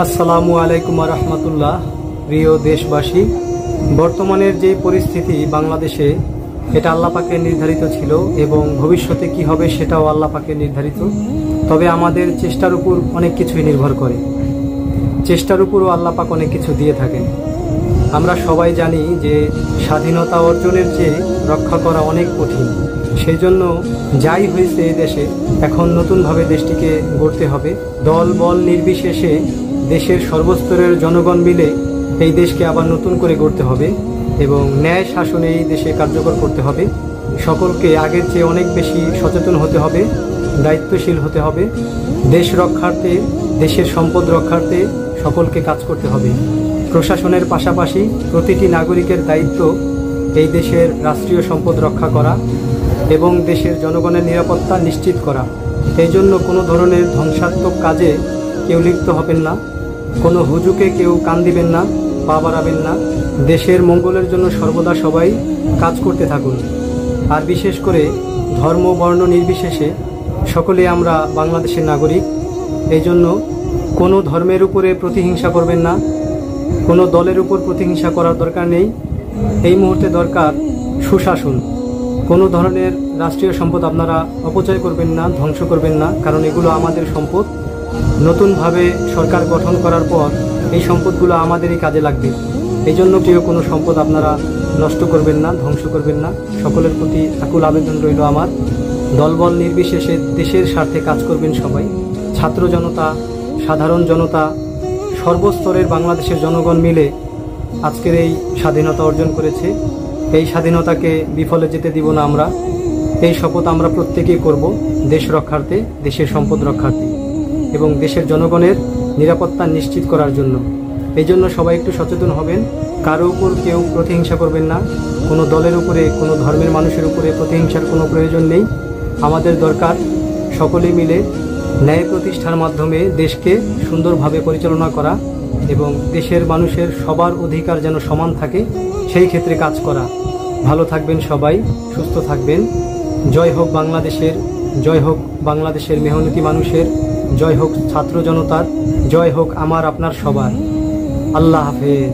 আসসালামু আলাইকুম ওয়া রাহমাতুল্লাহ। প্রিয় দেশবাসী, বর্তমানের যে পরিস্থিতি বাংলাদেশে, এটা আল্লাহ পাকের নির্ধারিত ছিল এবং ভবিষ্যতে কি হবে সেটাও আল্লাহ পাকের নির্ধারিত। তবে আমাদের চেষ্টার উপর অনেক কিছুই নির্ভর করে। চেষ্টার উপরও আল্লাহ পাক অনেক কিছু দিয়ে থাকেন। আমরা সবাই জানি যে স্বাধীনতা অর্জনের চেয়ে রক্ষা করা অনেক কঠিন। সেই জন্য যাই হয়েছে এই দেশে, এখন নতুনভাবে দেশটিকে গড়তে হবে। দল বল নির্বিশেষে দেশের সর্বস্তরের জনগণ মিলে এই দেশকে আবার নতুন করে গড়তে হবে এবং ন্যায় শাসনে এই দেশে কার্যকর করতে হবে। সকলকে আগের চেয়ে অনেক বেশি সচেতন হতে হবে, দায়িত্বশীল হতে হবে। দেশ রক্ষার্থে, দেশের সম্পদ রক্ষার্থে সকলকে কাজ করতে হবে। প্রশাসনের পাশাপাশি প্রতিটি নাগরিকের দায়িত্ব এই দেশের রাষ্ট্রীয় সম্পদ রক্ষা করা এবং দেশের জনগণের নিরাপত্তা নিশ্চিত করা। এই জন্য কোনো ধরনের ধ্বংসাত্মক কাজে কেউ লিপ্ত হবেন না, কোনো হুজুকে কেউ কান দিবেন না, পা বাড়াবেন না। দেশের মঙ্গলের জন্য সর্বদা সবাই কাজ করতে থাকুন। আর বিশেষ করে ধর্ম বর্ণ নির্বিশেষে সকলে আমরা বাংলাদেশের নাগরিক। এই জন্য কোনো ধর্মের উপরে প্রতিহিংসা করবেন না, কোনো দলের উপর প্রতিহিংসা করার দরকার নেই। এই মুহূর্তে দরকার সুশাসন। কোনো ধরনের রাষ্ট্রীয় সম্পদ আপনারা অপচয় করবেন না, ধ্বংস করবেন না, কারণ এগুলো আমাদের সম্পদ। নতুনভাবে সরকার গঠন করার পর এই সম্পদগুলো আমাদেরই কাজে লাগবে। এই জন্য কেউ কোনো সম্পদ আপনারা নষ্ট করবেন না, ধ্বংস করবেন না। সকলের প্রতি আকুল আবেদন রইল আমার। দলবল নির্বিশেষে দেশের স্বার্থে কাজ করবেন সবাই। ছাত্র জনতা, সাধারণ জনতা, সর্বস্তরের বাংলাদেশের জনগণ মিলে আজকের এই স্বাধীনতা অর্জন করেছে। এই স্বাধীনতাকে বিফলে যেতে দিব না আমরা। এই শপথ আমরা প্রত্যেকেই করব, দেশ রক্ষার্থে, দেশের সম্পদ রক্ষার্থে এবং দেশের জনগণের নিরাপত্তা নিশ্চিত করার জন্য। এই জন্য সবাই একটু সচেতন হবেন। কারো উপর কেউ প্রতিহিংসা করবেন না, কোনো দলের উপরে, কোনো ধর্মের মানুষের উপরে প্রতিহিংসার কোনো প্রয়োজন নেই। আমাদের দরকার সকলে মিলে ন্যায় প্রতিষ্ঠার মাধ্যমে দেশকে সুন্দরভাবে পরিচালনা করা এবং দেশের মানুষের সবার অধিকার যেন সমান থাকে, সেই ক্ষেত্রে কাজ করা। ভালো থাকবেন সবাই, সুস্থ থাকবেন। জয় হোক বাংলাদেশের, জয় হোক বাংলাদেশের মেহনতি মানুষের, জয় হোক ছাত্র জনতার, জয় হোক আমার আপনার সবার। আল্লাহ হাফেজ।